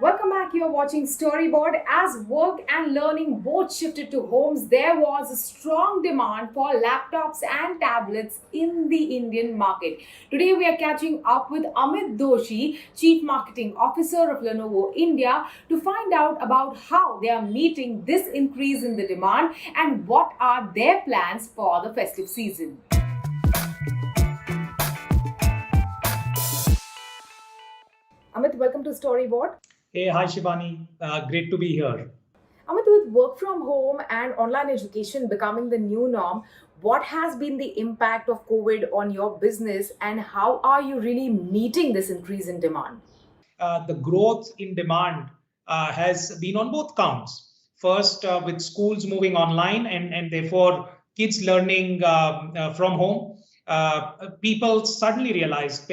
Welcome back. You're watching Storyboard. As work and learning both shifted to homes, there was a strong demand for laptops and tablets in the Indian market. Today, we are catching up with Amit Doshi, Chief Marketing Officer of Lenovo India, to find out about how they are meeting this increase in the demand and what are their plans for the festive season. Amit, welcome to Storyboard. Hey, hi Shivani. Great to be here. Amit, with work from home and online education becoming the new norm, what has been the impact of COVID on your business and how are you really meeting this increase in demand? The growth in demand has been on both counts. First, with schools moving online and therefore kids learning from home, parents suddenly realized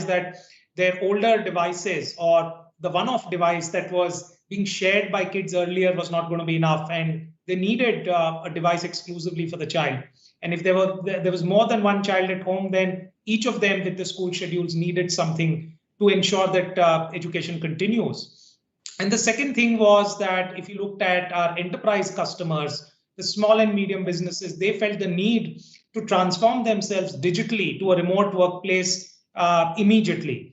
that their older devices or the one-off device that was being shared by kids earlier was not going to be enough, and they needed a device exclusively for the child. And if there was more than one child at home, then each of them with the school schedules needed something to ensure that education continues. And the second thing was that if you looked at our enterprise customers, the small and medium businesses, they felt the need to transform themselves digitally to a remote workplace immediately.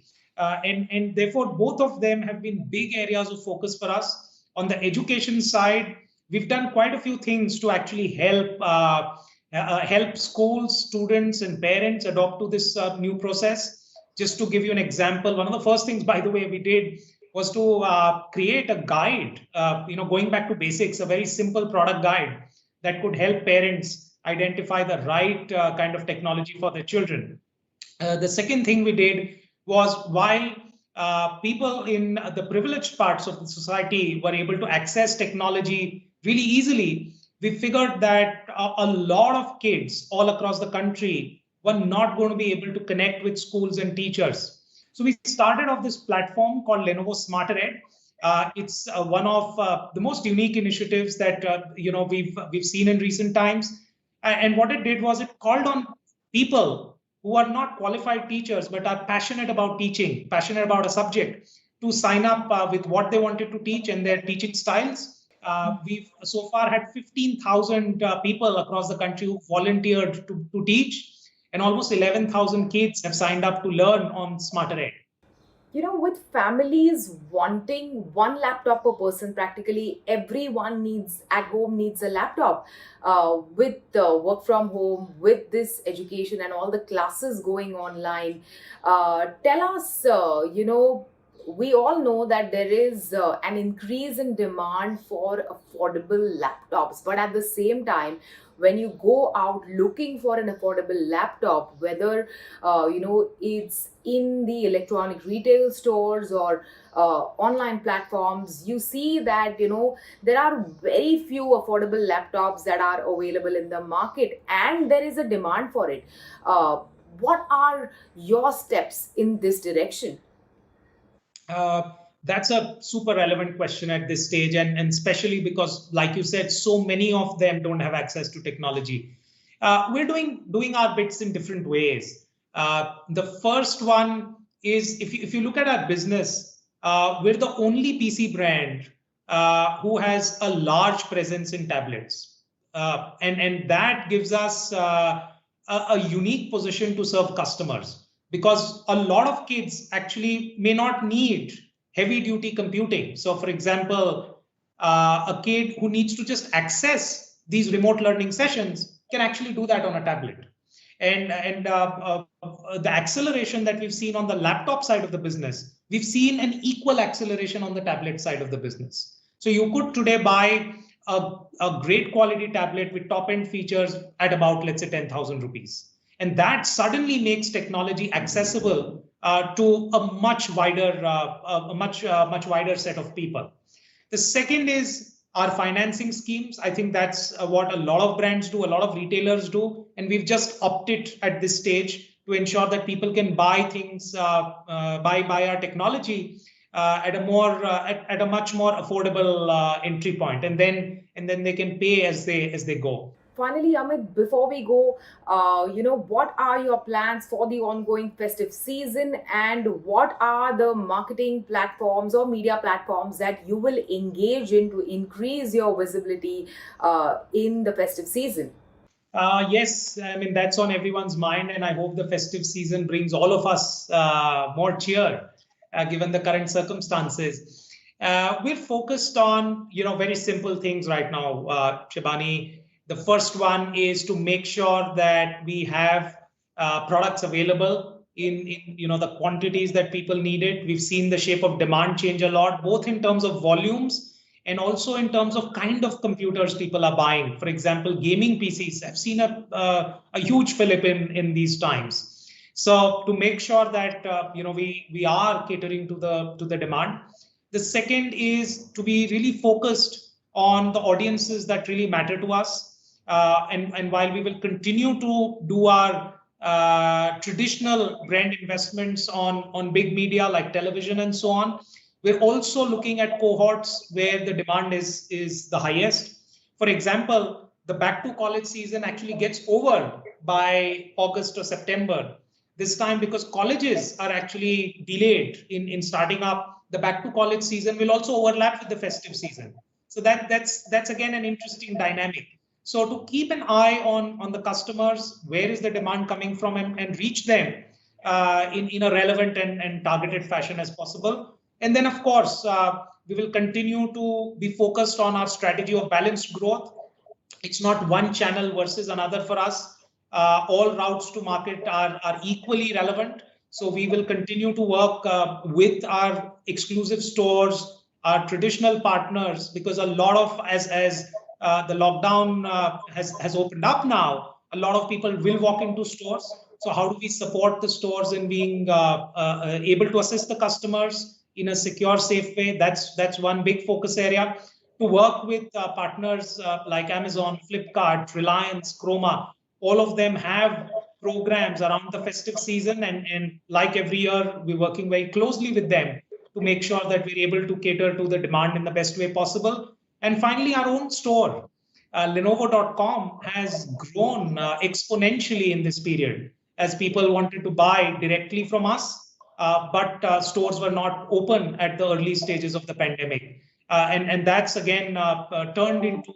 And therefore, both of them have been big areas of focus for us. On the education side, we've done quite a few things to actually help schools, students, and parents adopt to this new process. Just to give you an example, one of the first things, by the way, we did was to create a guide, going back to basics, a very simple product guide that could help parents identify the right kind of technology for their children. The second thing we did was while people in the privileged parts of the society were able to access technology really easily, we figured that a lot of kids all across the country were not going to be able to connect with schools and teachers. So we started off this platform called Lenovo SmarterED. It's one of the most unique initiatives that we've seen in recent times. And what it did was it called on people who are not qualified teachers but are passionate about teaching, passionate about a subject, to sign up with what they wanted to teach and their teaching styles. We've so far had 15,000 people across the country who volunteered to teach, and almost 11,000 kids have signed up to learn on SmarterEd. With families wanting one laptop per person, practically everyone needs at home needs a laptop. With work from home, with this education and all the classes going online, tell us, we all know that there is an increase in demand for affordable laptops, but at the same time, when you go out looking for an affordable laptop, whether it's in the electronic retail stores or online platforms, you see that there are very few affordable laptops that are available in the market, and there is a demand for it. What are your steps in this direction? That's a super relevant question at this stage, and especially because, like you said, so many of them don't have access to technology. We're doing our bits in different ways. The first one is if you look at our business, we're the only PC brand who has a large presence in tablets, and that gives us a unique position to serve customers, because a lot of kids actually may not need heavy duty computing. So for example, a kid who needs to just access these remote learning sessions can actually do that on a tablet. And the acceleration that we've seen on the laptop side of the business, we've seen an equal acceleration on the tablet side of the business. So you could today buy a great quality tablet with top end features at about, let's say, 10,000 rupees. And that suddenly makes technology accessible to a much wider set of people. The second is our financing schemes. I think that's what a lot of brands do, a lot of retailers do, and we've just opted at this stage to ensure that people can buy things, buy our technology at a much more affordable entry point, and then they can pay as they go. Finally, Amit, before we go, what are your plans for the ongoing festive season, and what are the marketing platforms or media platforms that you will engage in to increase your visibility in the festive season? Yes, I mean, that's on everyone's mind, and I hope the festive season brings all of us more cheer, given the current circumstances. We're focused on, very simple things right now, Shibani. The first one is to make sure that we have products available in the quantities that people need it. We've seen the shape of demand change a lot, both in terms of volumes and also in terms of kind of computers people are buying. For example, gaming PCs have seen a huge fillip in these times. So to make sure that we are catering to the demand. The second is to be really focused on the audiences that really matter to us. And while we will continue to do our traditional brand investments on big media like television and so on, we're also looking at cohorts where the demand is the highest. For example, the back to college season actually gets over by August or September. This time, because colleges are actually delayed in starting up, the back to college season will also overlap with the festive season. So that's again an interesting dynamic. So to keep an eye on the customers, where is the demand coming from, and reach them in a relevant and targeted fashion as possible. And then, of course, we will continue to be focused on our strategy of balanced growth. It's not one channel versus another for us. All routes to market are equally relevant. So we will continue to work with our exclusive stores, our traditional partners, because a lot of, as the lockdown has opened up now, a lot of people will walk into stores. So how do we support the stores in being able to assist the customers in a secure, safe way? That's one big focus area. To work with partners like Amazon, Flipkart, Reliance, Chroma, all of them have programs around the festive season, and like every year, we're working very closely with them to make sure that we're able to cater to the demand in the best way possible. And finally, our own store, Lenovo.com, has grown exponentially in this period as people wanted to buy directly from us, but stores were not open at the early stages of the pandemic. And that's again turned into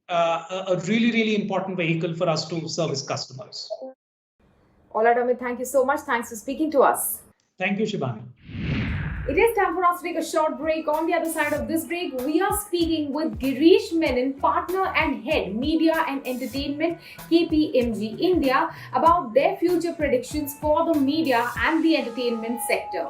a really, really important vehicle for us to service customers. All right, Amit, thank you so much. Thanks for speaking to us. Thank you, Shibani. It is time for us to take a short break. On the other side of this break, we are speaking with Girish Menon, partner and head media and entertainment, KPMG India, about their future predictions for the media and the entertainment sector.